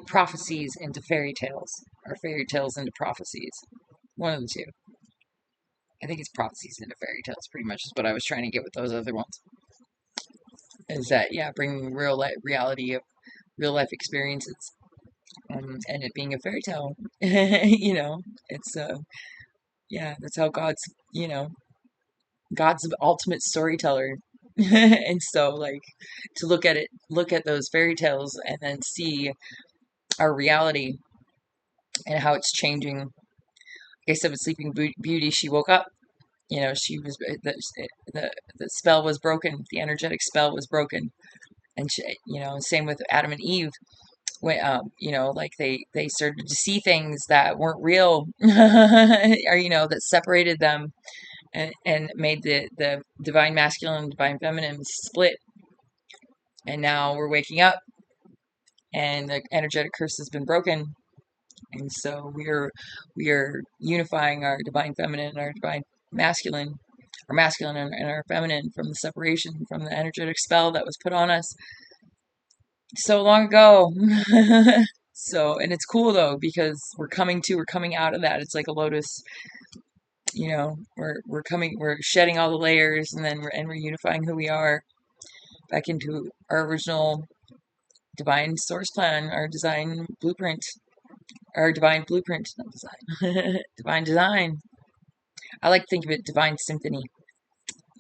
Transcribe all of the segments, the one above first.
prophecies into fairy tales, or fairy tales into prophecies. One of the two. I think it's prophecies into fairy tales, pretty much is what I was trying to get with those other ones. Is that, yeah, bringing real life reality of real life experiences, and it being a fairy tale. It's yeah, that's how God's the ultimate storyteller. And so, like, to look at those fairy tales and then see our reality and how it's changing. Like I said, with Sleeping Beauty, she woke up. She was the spell was broken. The energetic spell was broken, and same with Adam and Eve. When like they started to see things that weren't real, or that separated them, and made the divine masculine and divine feminine split. And now we're waking up, and the energetic curse has been broken, and so we are unifying our divine feminine and our divine masculine, our masculine and our feminine, from the separation from the energetic spell that was put on us so long ago. So, and it's cool though, because we're coming out of that. It's like a lotus. We're shedding all the layers, and then we're unifying who we are back into our original divine source plan, our design blueprint, our divine blueprint, not design, divine design. I like to think of it divine symphony.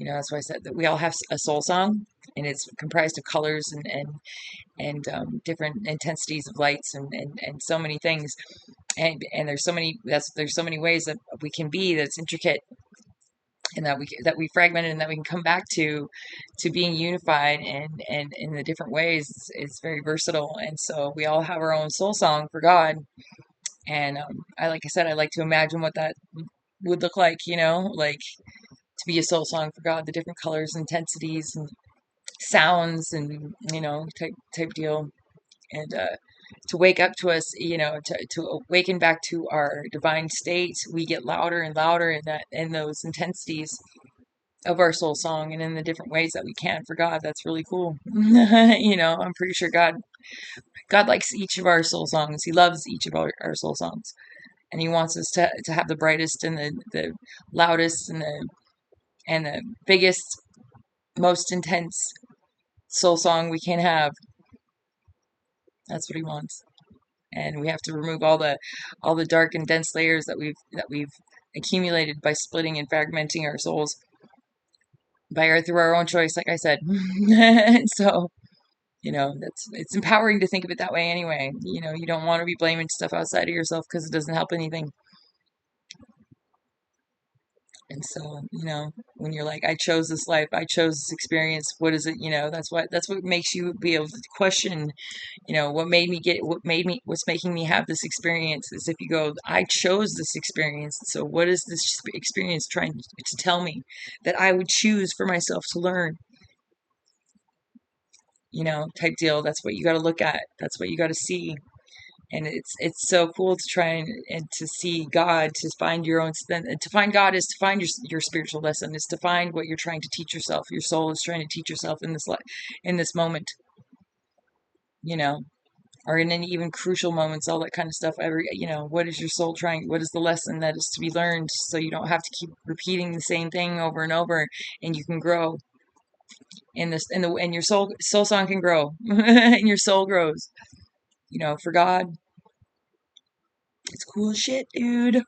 That's why I said that we all have a soul song, and it's comprised of colors and different intensities of lights, and so many things, and there's so many ways that we can be, that's intricate, and that we fragmented, and that we can come back to being unified, and in the different ways. It's very versatile, and so we all have our own soul song for God. And like I said, I like to imagine what that would look like, like, to be a soul song for God, the different colors, intensities, and sounds, and type deal. And to wake up to us, to awaken back to our divine state. We get louder and louder in those intensities of our soul song, and in the different ways that we can for God. That's really cool. I'm pretty sure God likes each of our soul songs. He loves each of our soul songs, and He wants us to have the brightest, and the loudest, and the biggest, most intense soul song we can have. That's what He wants. And we have to remove all the dark and dense layers that we've accumulated by splitting and fragmenting our souls through our own choice, like I said. So, it's empowering to think of it that way anyway. You don't want to be blaming stuff outside of yourself, because it doesn't help anything. And so, when you're like, I chose this life, I chose this experience, what is it? That's what makes you be able to question, what's making me have this experience, is if you go, I chose this experience. So what is this experience trying to tell me that I would choose for myself to learn? Type deal. That's what you got to look at. That's what you got to see. And it's so cool to try and to see God, to find your own. To find God is to find your spiritual lesson. Is to find what you're trying to teach yourself. Your soul is trying to teach yourself in this moment. Or in any even crucial moments, all that kind of stuff. What is your soul trying? What is the lesson that is to be learned, so you don't have to keep repeating the same thing over and over, and you can grow in this. And your soul song can grow, and your soul grows. For God. It's cool shit, dude.